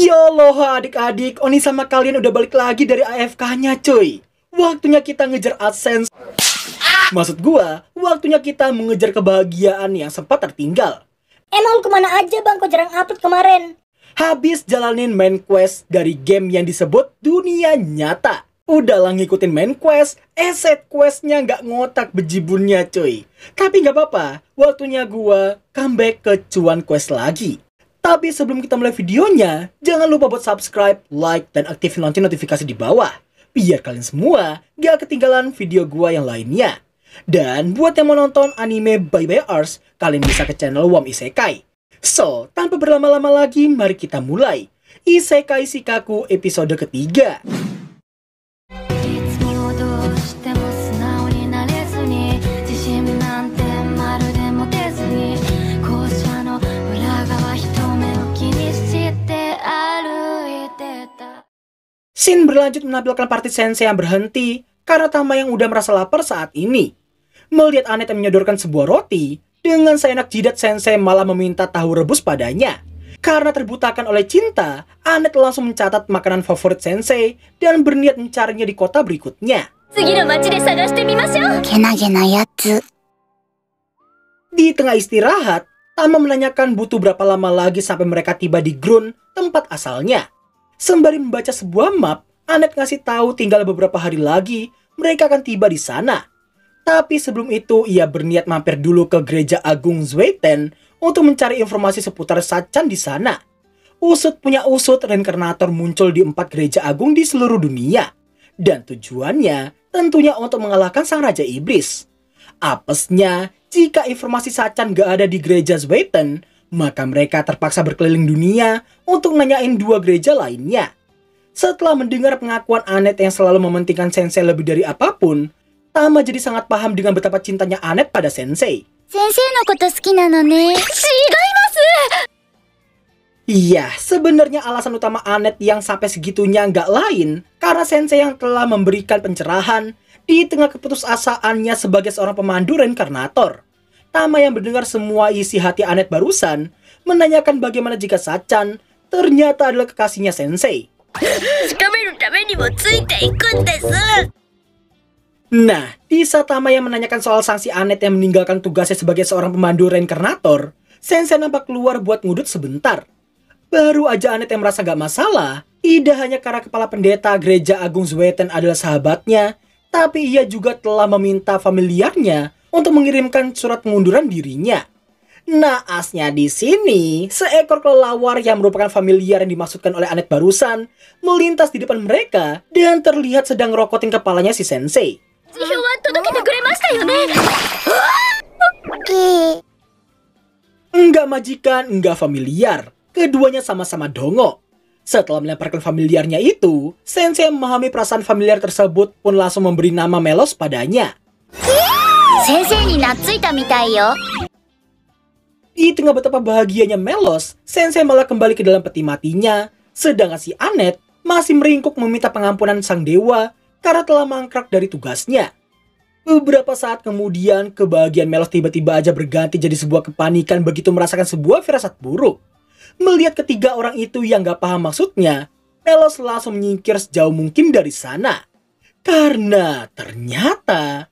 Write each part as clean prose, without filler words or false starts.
Yoloh adik-adik, Oni sama kalian udah balik lagi dari AFK-nya cuy. Waktunya kita ngejar AdSense. Maksud gua, waktunya kita mengejar kebahagiaan yang sempat tertinggal. Emang kemana aja bang, kok jarang upload kemarin? Habis jalanin main quest dari game yang disebut dunia nyata. Udah lah ngikutin main quest, set questnya nggak ngotak bejibunnya cuy. Tapi nggak apa-apa, waktunya gua comeback ke cuan quest lagi. Tapi sebelum kita mulai videonya, jangan lupa buat subscribe, like, dan aktifin lonceng notifikasi di bawah. Biar kalian semua gak ketinggalan video gua yang lainnya. Dan buat yang mau nonton anime Bye Bye Ars, kalian bisa ke channel WOM Isekai. So, tanpa berlama-lama lagi, mari kita mulai Isekai Shikaku episode ketiga. Scene berlanjut menampilkan party sensei yang berhenti karena Tama yang udah merasa lapar saat ini. Melihat Annette yang menyodorkan sebuah roti, dengan seenak jidat sensei malah meminta tahu rebus padanya. Karena terbutakan oleh cinta, Annette langsung mencatat makanan favorit sensei dan berniat mencarinya di kota berikutnya. Di tengah istirahat, Tama menanyakan butuh berapa lama lagi sampai mereka tiba di Grun, tempat asalnya. Sembari membaca sebuah map, Annette ngasih tahu tinggal beberapa hari lagi mereka akan tiba di sana. Tapi sebelum itu ia berniat mampir dulu ke gereja agung Zweiten untuk mencari informasi seputar Sachan di sana. Usut punya usut, reinkarnator muncul di 4 gereja agung di seluruh dunia. Dan tujuannya tentunya untuk mengalahkan sang Raja Iblis. Apesnya, jika informasi Sachan gak ada di gereja Zweiten, maka mereka terpaksa berkeliling dunia untuk nanyain 2 gereja lainnya. Setelah mendengar pengakuan Annette yang selalu mementingkan sensei lebih dari apapun, Tama jadi sangat paham dengan betapa cintanya Annette pada sensei. Iya, sebenarnya alasan utama Annette yang sampai segitunya nggak lain karena sensei yang telah memberikan pencerahan di tengah keputusasaannya sebagai seorang pemandu reinkarnator. Tama yang mendengar semua isi hati Annette barusan menanyakan bagaimana jika Sachan ternyata adalah kekasihnya sensei. Nah, di saat Tama yang menanyakan soal sanksi Annette yang meninggalkan tugasnya sebagai seorang pemandu reinkarnator, sensei nampak keluar buat ngudut sebentar. Baru aja Annette yang merasa gak masalah, tidak hanya karena kepala pendeta gereja agung Zweiten adalah sahabatnya, tapi ia juga telah meminta familiarnya untuk mengirimkan surat pengunduran dirinya. Naasnya di sini, seekor kelelawar yang merupakan familiar yang dimaksudkan oleh Annette barusan melintas di depan mereka dan terlihat sedang rokotin kepalanya si sensei. Enggak majikan, enggak familiar. Keduanya sama-sama dongo. Setelah melemparkan familiarnya itu, sensei memahami perasaan familiar tersebut pun langsung memberi nama Melos padanya. Di tengah betapa bahagianya Melos, sensei malah kembali ke dalam peti matinya, sedangkan si Annette masih meringkuk meminta pengampunan sang dewa karena telah mangkrak dari tugasnya. Beberapa saat kemudian, kebahagiaan Melos tiba-tiba aja berganti jadi sebuah kepanikan begitu merasakan sebuah firasat buruk. Melihat ketiga orang itu yang gak paham maksudnya, Melos langsung menyingkir sejauh mungkin dari sana. Karena ternyata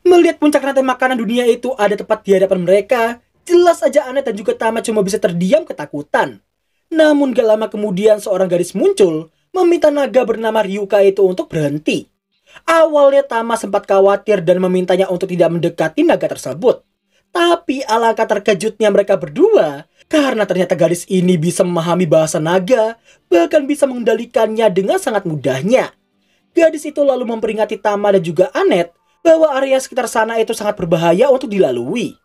melihat puncak rantai makanan dunia itu ada tepat di hadapan mereka, jelas aja Annette dan juga Tama cuma bisa terdiam ketakutan. Namun gak lama kemudian seorang gadis muncul, meminta naga bernama Ryuka itu untuk berhenti. Awalnya Tama sempat khawatir dan memintanya untuk tidak mendekati naga tersebut. Tapi alangkah terkejutnya mereka berdua, karena ternyata gadis ini bisa memahami bahasa naga, bahkan bisa mengendalikannya dengan sangat mudahnya. Gadis itu lalu memperingati Tama dan juga Annette bahwa area sekitar sana itu sangat berbahaya untuk dilalui.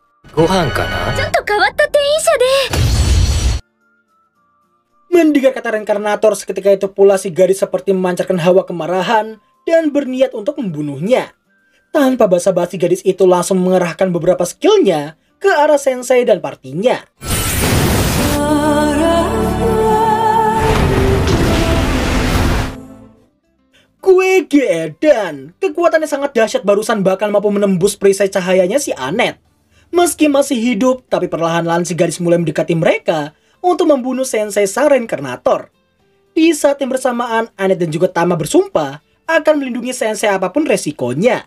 Mendengar kata reinkarnator, seketika itu pula si gadis seperti memancarkan hawa kemarahan dan berniat untuk membunuhnya. Tanpa basa-basi gadis itu langsung mengerahkan beberapa skillnya ke arah sensei dan partinya. Gue dan kekuatannya sangat dahsyat barusan bakal mampu menembus perisai cahayanya si Annette. Meski masih hidup, tapi perlahan-lahan si gadis mulai mendekati mereka untuk membunuh sensei sang reinkarnator. Di saat yang bersamaan, Annette dan juga Tama bersumpah akan melindungi sensei apapun resikonya.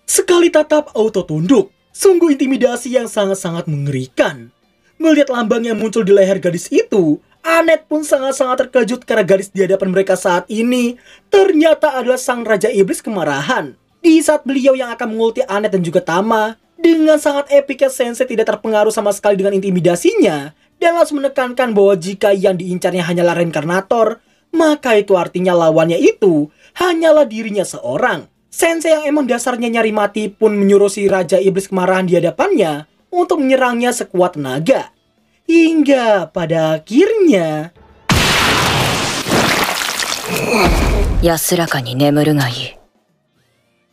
Sekali tatap auto tunduk, sungguh intimidasi yang sangat-sangat mengerikan. Melihat lambang yang muncul di leher gadis itu, Annette pun sangat-sangat terkejut karena gadis di hadapan mereka saat ini ternyata adalah sang Raja Iblis Kemarahan. Di saat beliau yang akan mengulti Annette dan juga Tama, dengan sangat epiknya sensei tidak terpengaruh sama sekali dengan intimidasinya dan langsung menekankan bahwa jika yang diincarnya hanyalah reinkarnator, maka itu artinya lawannya itu hanyalah dirinya seorang. Sensei yang emang dasarnya nyari mati pun menyuruh si Raja Iblis Kemarahan di hadapannya untuk menyerangnya sekuat tenaga. Hingga pada akhirnya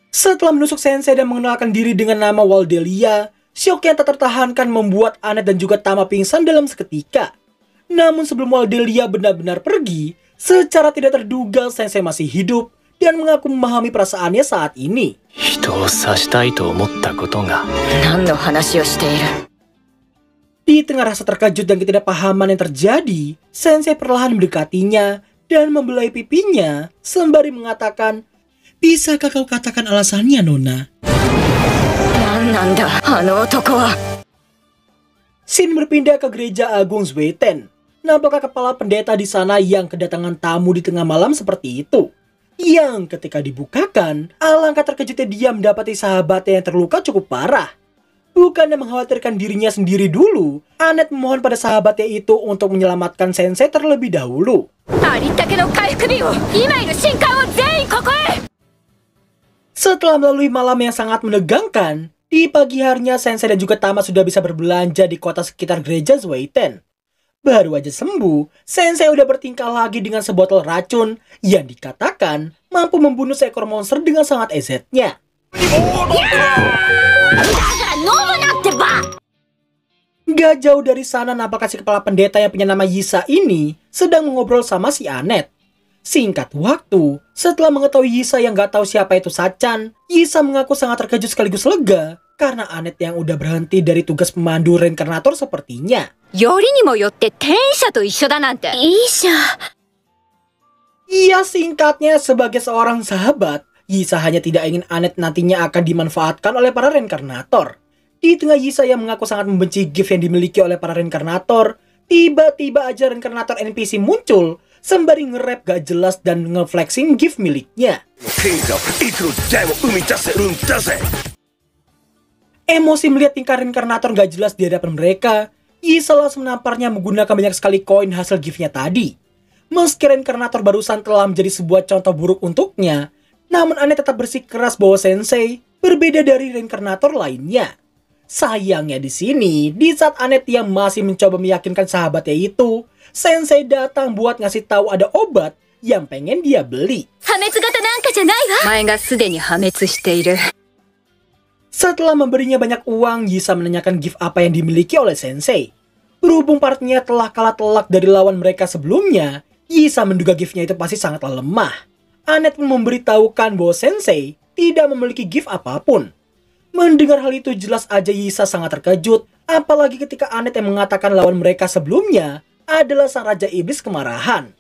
setelah menusuk sensei dan mengenalkan diri dengan nama Waldelia, syok yang tak tertahankan membuat Annette dan juga Tama pingsan dalam seketika. Namun sebelum Waldelia benar-benar pergi, secara tidak terduga sensei masih hidup dan mengaku memahami perasaannya saat ini. Di tengah rasa terkejut dan ketidakpahaman yang terjadi, sensei perlahan mendekatinya dan membelai pipinya sembari mengatakan, "Bisakah kau katakan alasannya, Nona?" Scene berpindah ke gereja Agung Zweiten. Nampaknya kepala pendeta di sana yang kedatangan tamu di tengah malam seperti itu. Yang ketika dibukakan, alangkah terkejutnya dia mendapati sahabatnya yang terluka cukup parah. Bukannya mengkhawatirkan dirinya sendiri dulu, Annette memohon pada sahabatnya itu untuk menyelamatkan sensei terlebih dahulu. Setelah melalui malam yang sangat menegangkan, di pagi harinya sensei dan juga Tama sudah bisa berbelanja di kota sekitar gereja Zweiten. Baru aja sembuh, sensei udah bertingkah lagi dengan sebotol racun yang dikatakan mampu membunuh seekor monster dengan sangat ezetnya. Gak jauh dari sana nampaknya si kepala pendeta yang punya nama Yisa ini sedang mengobrol sama si Annette. Singkat waktu, setelah mengetahui Yisa yang gak tahu siapa itu Sachan, Yisa mengaku sangat terkejut sekaligus lega karena Annette yang udah berhenti dari tugas pemandu reinkarnator sepertinya. Iya, singkatnya sebagai seorang sahabat, Yisa hanya tidak ingin Annette nantinya akan dimanfaatkan oleh para reinkarnator. Di tengah Yisa yang mengaku sangat membenci gift yang dimiliki oleh para reinkarnator, tiba-tiba aja reinkarnator NPC muncul sembari nge-rap gak jelas dan nge-flexing gift miliknya. Emosi melihat tingkah reinkarnator gak jelas di hadapan mereka, Yisa langsung menamparnya menggunakan banyak sekali koin hasil giftnya tadi. Meski reinkarnator barusan telah menjadi sebuah contoh buruk untuknya, namun Annette tetap bersikeras bahwa sensei berbeda dari reinkarnator lainnya. Sayangnya di sini, di saat Annette yang masih mencoba meyakinkan sahabatnya itu, sensei datang buat ngasih tahu ada obat yang pengen dia beli. Setelah memberinya banyak uang, Yisa menanyakan gift apa yang dimiliki oleh sensei. Berhubung partnya telah kalah telak dari lawan mereka sebelumnya, Yisa menduga giftnya itu pasti sangatlah lemah. Annette pun memberitahukan bahwa sensei tidak memiliki gift apapun. Mendengar hal itu jelas aja Yisa sangat terkejut, apalagi ketika Annette yang mengatakan lawan mereka sebelumnya adalah sang Raja Iblis Kemarahan.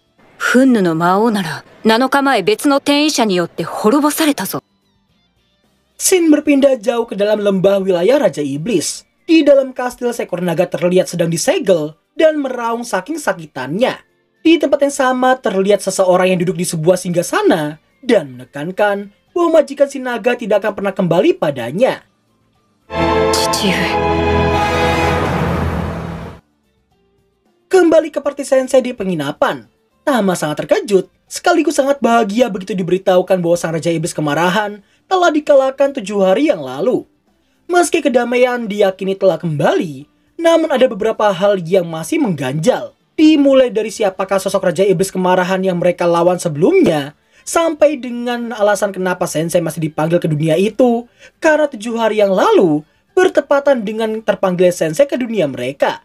Scene berpindah jauh ke dalam lembah wilayah Raja Iblis. Di dalam kastil seekor naga terlihat sedang disegel dan meraung saking sakitannya. Di tempat yang sama terlihat seseorang yang duduk di sebuah singgasana dan menekankan bahwa majikan si naga tidak akan pernah kembali padanya. Kembali ke party sensei di penginapan, Tama sangat terkejut sekaligus sangat bahagia begitu diberitahukan bahwa sang Raja Iblis Kemarahan telah dikalahkan 7 hari yang lalu. Meski kedamaian diyakini telah kembali, namun ada beberapa hal yang masih mengganjal. Dimulai dari siapakah sosok Raja Iblis Kemarahan yang mereka lawan sebelumnya, sampai dengan alasan kenapa sensei masih dipanggil ke dunia itu, karena 7 hari yang lalu bertepatan dengan terpanggil sensei ke dunia mereka.